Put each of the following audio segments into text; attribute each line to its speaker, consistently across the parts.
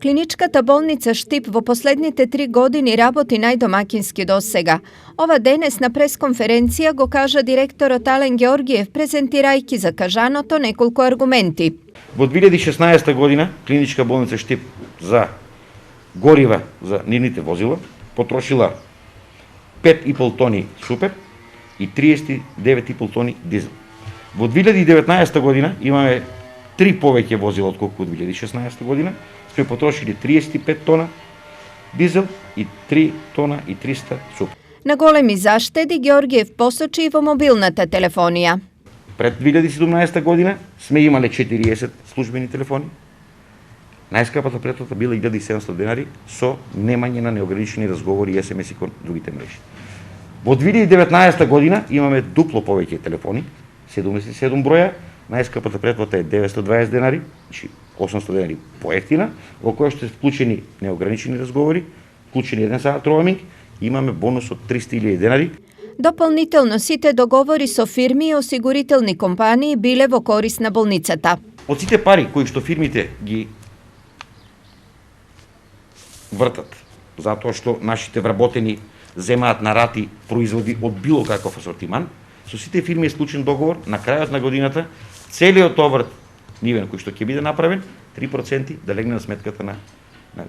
Speaker 1: Клиничката болница Štip во последните 3 години работи најдомакински досега. Ова денес на пресконференција го кажа директорот Ален Георгиев, презентирајќи за кажаното неколку аргументи.
Speaker 2: Во 2016 година Клиничка болница Štip за горива за нивните возила потрошила 5,5 тони супер и 39,5 тони дизел. Во 2019 година имаме 3 повеќе возила отколку во 2016 година, сме потрошили 35 тона дизел и 3 тона и 300 супер.
Speaker 1: На големи заштеди Георгиев посочи и во мобилната телефонија.
Speaker 2: Пред 2017 година сме имале 40 службени телефони. Најскапата претплата била 1700 денари со немање на неограничени разговори и SMS-и кон другите мрежи. Во 2019 година имаме дупло повеќе телефони, 77 броја, најскапата претплата е 920 денари, значи 800 денари поевтина, во која што се вклучени неограничени разговори, вклучени 1 сат роуминг, имаме бонус од 300.000 денари.
Speaker 1: Дополнително сите договори со фирми и осигурителни компании биле во корист на болницата.
Speaker 2: Од сите пари кои што фирмите ги вртат, затоа што нашите вработени земаат на рати производи од било каков асортиман, со сите фирми е склучен договор на крајот на годината, целиот обрт нивен кој што ќе биде направен, 3% да легне на сметката на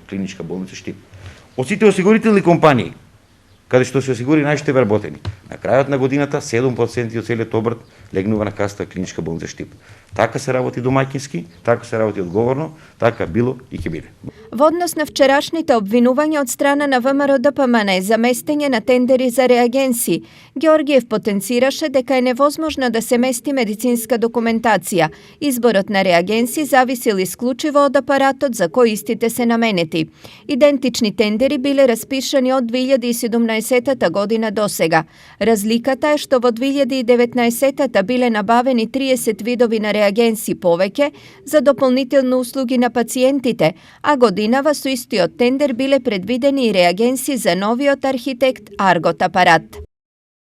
Speaker 2: Клиничка болница Štip. Од сите осигурителни компании, каде што се осигури нашите вработени, на крајот на годината 7% од целиот обрт легнува на касата Клиничка болница Štip. Така се работи домаќински, така се работи одговорно, така било и ќе биде.
Speaker 1: Во однос на вчерашните обвинувања од страна на ВМРО ДПМН за местење на тендери за реагенси, Георгиев потенцираше дека е невозможно да се мести медицинска документација. Изборот на реагенси зависел исклучиво од апаратот за кој истите се наменети. Идентични тендери биле распишани од 2017 година досега. Разликата е што во 2019 биле набавени 30 видови на реагенси повеќе за дополнителни услуги на пациентите, а годинава со истиот тендер биле предвидени и реагенси за новиот архитект Аргот апарат.